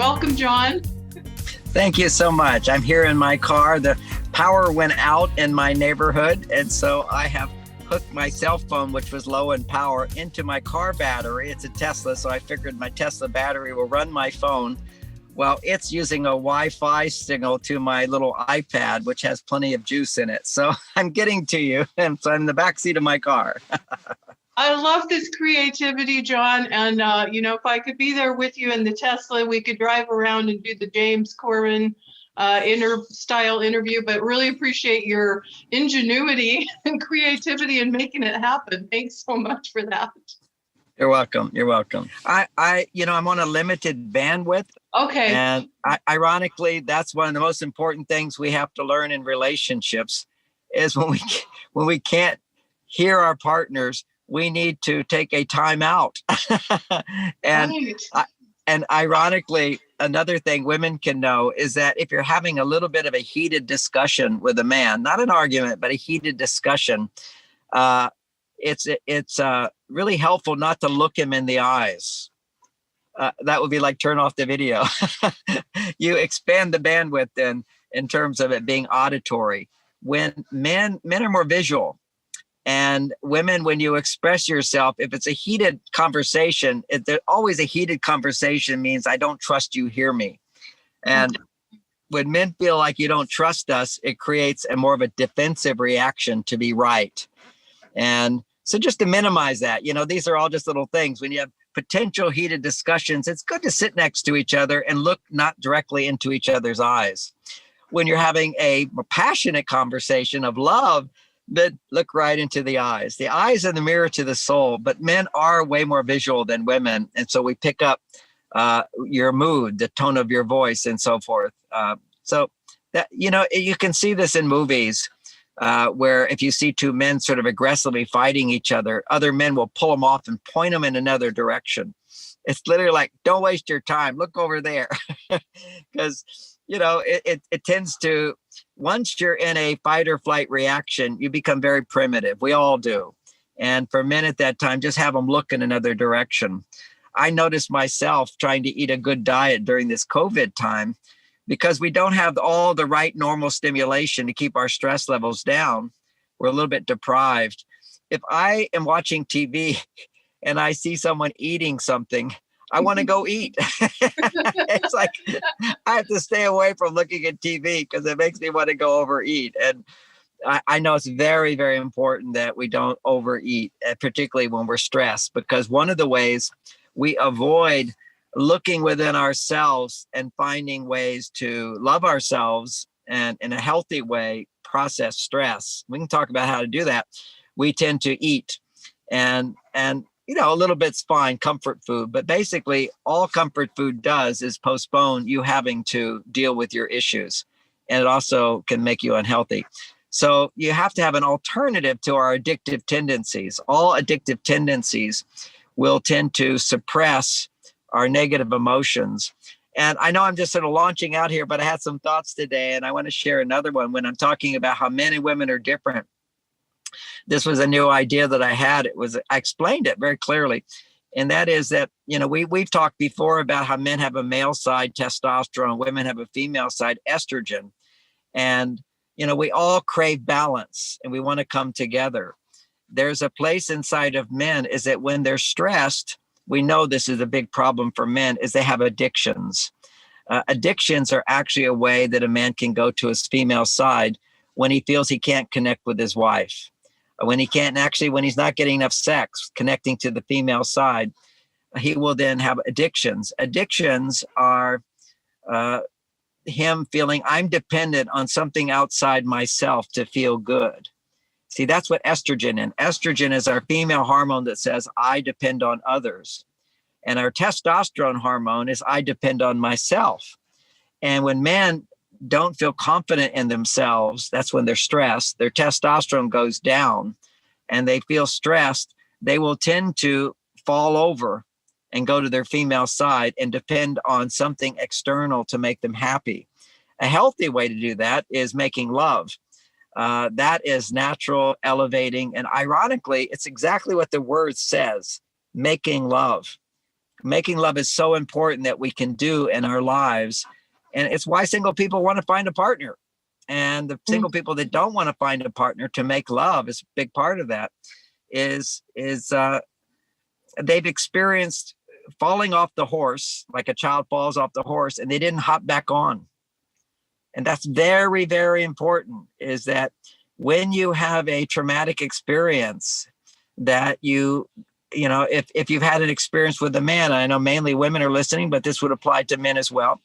Welcome, John. Thank you so much. I'm here in my car. The power went out in my neighborhood, and so I have hooked my cell phone, which was low in power, into my car battery. It's a Tesla, so I figured my Tesla battery will run my phone. Well, it's using a Wi-Fi signal to my little iPad, which has plenty of juice in it. So I'm getting to you, and so I'm in the backseat of my car. I love this creativity, John. And, if I could be there with you in the Tesla, we could drive around and do the James Corden style interview, but really appreciate your ingenuity and creativity in making it happen. Thanks so much for that. You're welcome. You're welcome. I'm on a limited bandwidth. Okay. And ironically, that's one of the most important things we have to learn in relationships is when we can't hear our partners, we need to take a time out. And ironically, another thing women can know is that if you're having a little bit of a heated discussion with a man, not an argument, but a heated discussion, it's really helpful not to look him in the eyes. That would be like turn off the video. You expand the bandwidth then in terms of it being auditory. When men are more visual. And women, when you express yourself, if it's a heated conversation, always a heated conversation means I don't trust you, hear me. And when men feel like you don't trust us, it creates a more of a defensive reaction to be right. And so just to minimize that, these are all just little things. When you have potential heated discussions, it's good to sit next to each other and look not directly into each other's eyes. When you're having a passionate conversation of love, that look right into the eyes. The eyes are the mirror to the soul, but men are way more visual than women. And so we pick up your mood, the tone of your voice, and so forth. So that, you can see this in movies where if you see two men sort of aggressively fighting each other, other men will pull them off and point them in another direction. It's literally like, don't waste your time. Look over there. Because, it tends to, once you're in a fight or flight reaction, you become very primitive. We all do. And for men at that time, just have them look in another direction. I noticed myself trying to eat a good diet during this COVID time because we don't have all the right normal stimulation to keep our stress levels down. We're a little bit deprived. If I am watching TV and I see someone eating something, I want to go eat. It's like I have to stay away from looking at TV because it makes me want to go overeat. And I know it's very, very important that we don't overeat, particularly when we're stressed, because one of the ways we avoid looking within ourselves and finding ways to love ourselves and in a healthy way process stress. We can talk about how to do that. We tend to eat and a little bit's fine, comfort food, but basically all comfort food does is postpone you having to deal with your issues. And it also can make you unhealthy. So you have to have an alternative to our addictive tendencies. All addictive tendencies will tend to suppress our negative emotions. And I know I'm just sort of launching out here, but I had some thoughts today and I want to share another one when I'm talking about how men and women are different. This was a new idea that I had. I explained it very clearly. And that is that, we've talked before about how men have a male side, testosterone, women have a female side, estrogen. And, we all crave balance and we want to come together. There's a place inside of men is that when they're stressed, we know this is a big problem for men, is they have addictions. Addictions are actually a way that a man can go to his female side when he feels he can't connect with his wife. When he's not getting enough sex, connecting to the female side, he will then have addictions. Addictions are him feeling I'm dependent on something outside myself to feel good. See, that's what estrogen is. Estrogen is our female hormone that says I depend on others. And our testosterone hormone is I depend on myself. And when men don't feel confident in themselves, that's when they're stressed, their testosterone goes down and they feel stressed, they will tend to fall over and go to their female side and depend on something external to make them happy. A healthy way to do that is making love. That is natural, elevating, and ironically, it's exactly what the word says, making love. Making love is so important that we can do in our lives. And it's why single people want to find a partner. And the single people that don't want to find a partner to make love is a big part of that is they've experienced falling off the horse, like a child falls off the horse, and they didn't hop back on. And that's very, very important, is that when you have a traumatic experience that if you've had an experience with a man, I know mainly women are listening, but this would apply to men as well,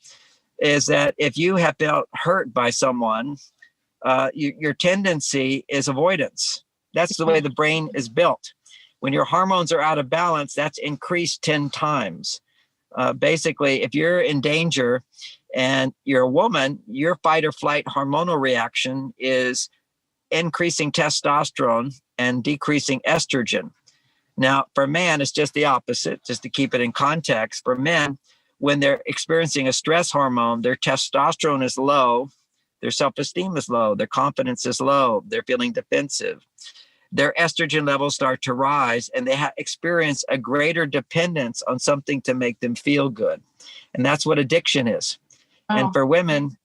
is that if you have felt hurt by someone, your tendency is avoidance. That's the way the brain is built. When your hormones are out of balance, that's increased 10 times. Basically, if you're in danger and you're a woman, your fight or flight hormonal reaction is increasing testosterone and decreasing estrogen. Now, for man, it's just the opposite, just to keep it in context. For men, when they're experiencing a stress hormone, their testosterone is low, their self-esteem is low, their confidence is low, they're feeling defensive. Their estrogen levels start to rise, and they experience a greater dependence on something to make them feel good. And that's what addiction is. Oh. And for women,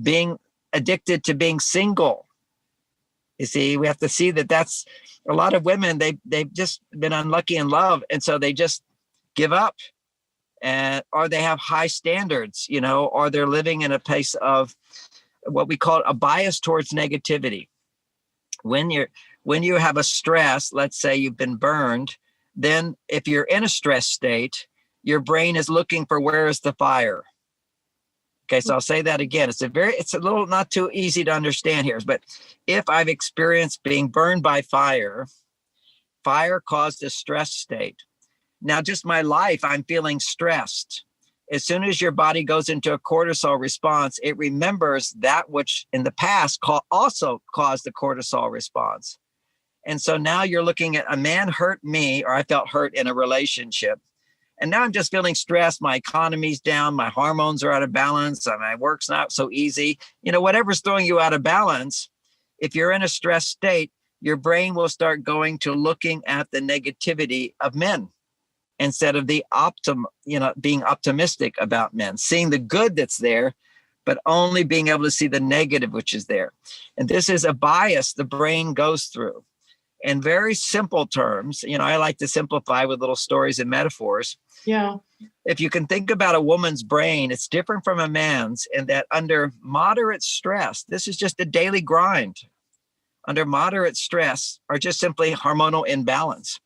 being addicted to being single, you see, we have to see that that's a lot of women, they've just been unlucky in love. And so they just give up, or they have high standards, or they're living in a place of what we call a bias towards negativity. When you have a stress, let's say you've been burned, then if you're in a stress state, your brain is looking for where is the fire. Okay, so I'll say that again. It's a little not too easy to understand here, but if I've experienced being burned by fire caused a stress state. Now, just my life, I'm feeling stressed. As soon as your body goes into a cortisol response, it remembers that which in the past also caused the cortisol response. And so now you're looking at a man hurt me, or I felt hurt in a relationship. And now I'm just feeling stressed. My economy's down. My hormones are out of balance. My work's not so easy. Whatever's throwing you out of balance, if you're in a stress state, your brain will start going to looking at the negativity of men instead of the being optimistic about men, seeing the good that's there, but only being able to see the negative, which is there. And this is a bias the brain goes through. In very simple terms, I like to simplify with little stories and metaphors. Yeah. If you can think about a woman's brain, it's different from a man's in that under moderate stress, this is just a daily grind. Under moderate stress, or just simply hormonal imbalance,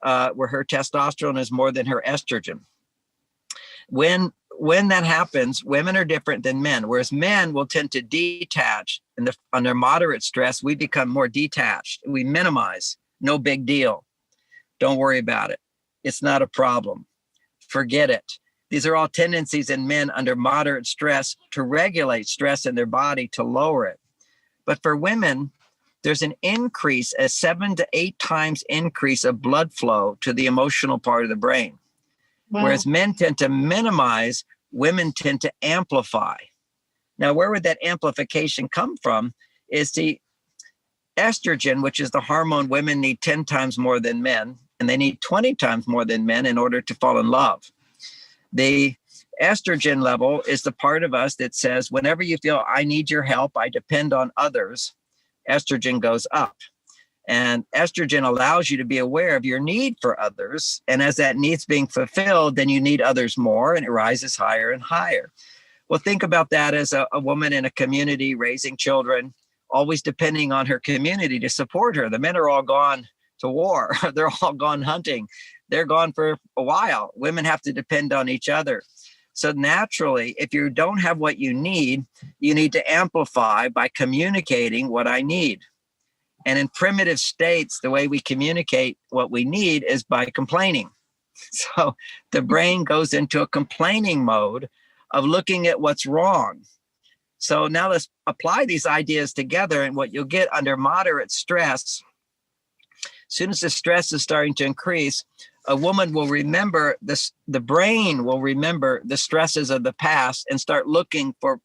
where her testosterone is more than her estrogen. When that happens, women are different than men, whereas men will tend to detach. Under moderate stress, we become more detached. We minimize. No big deal. Don't worry about it. It's not a problem. Forget it. These are all tendencies in men under moderate stress to regulate stress in their body to lower it. But for women, there's an increase, a 7 to 8 times increase of blood flow to the emotional part of the brain. Wow. Whereas men tend to minimize, women tend to amplify. Now, where would that amplification come from? Is the estrogen, which is the hormone women need 10 times more than men, and they need 20 times more than men in order to fall in love. The estrogen level is the part of us that says, whenever you feel I need your help, I depend on others, estrogen goes up. And estrogen allows you to be aware of your need for others. And as that need's being fulfilled, then you need others more, and it rises higher and higher. Well, think about that as a woman in a community raising children, always depending on her community to support her. The men are all gone to war. They're all gone hunting. They're gone for a while. Women have to depend on each other. So naturally, if you don't have what you need to amplify by communicating what I need. And in primitive states, the way we communicate what we need is by complaining. So the brain goes into a complaining mode of looking at what's wrong. So now let's apply these ideas together, and what you'll get under moderate stress, as soon as the stress is starting to increase, a woman will remember this, the brain will remember the stresses of the past and start looking for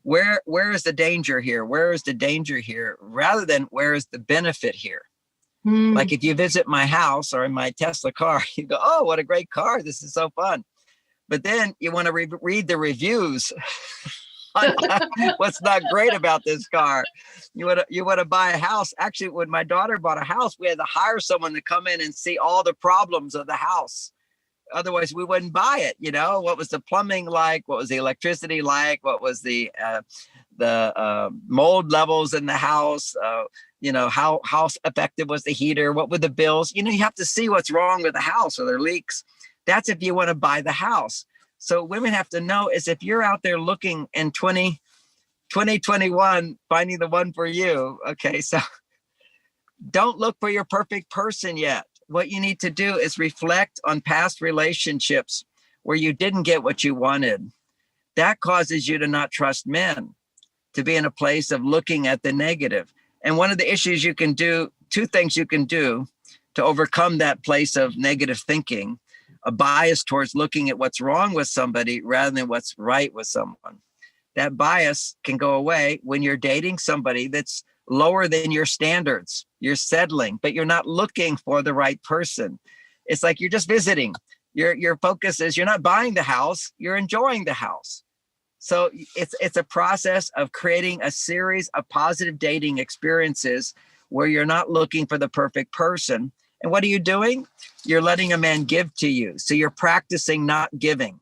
where is the danger here? Where is the danger here? Rather than where is the benefit here? Mm. Like if you visit my house or in my Tesla car, you go, oh, what a great car. This is so fun. But then you want to read the reviews on what's not great about this car. You want to buy a house. Actually, when my daughter bought a house, we had to hire someone to come in and see all the problems of the house. Otherwise, we wouldn't buy it. You know, what was the plumbing like? What was the electricity like? What was the mold levels in the house? You know, how effective was the heater? What were the bills? You know, you have to see what's wrong with the house or there leaks. That's if you want to buy the house. So women have to know is if you're out there looking in 2021, finding the one for you. Okay, so don't look for your perfect person yet. What you need to do is reflect on past relationships where you didn't get what you wanted. That causes you to not trust men, to be in a place of looking at the negative. And one of the issues you can do, two things you can do to overcome that place of negative thinking, a bias towards looking at what's wrong with somebody rather than what's right with someone. That bias can go away when you're dating somebody that's lower than your standards. You're settling, but you're not looking for the right person. It's like you're just visiting. Your focus is you're not buying the house, you're enjoying the house. So it's a process of creating a series of positive dating experiences where you're not looking for the perfect person. And what are you doing? You're letting a man give to you. So you're practicing not giving.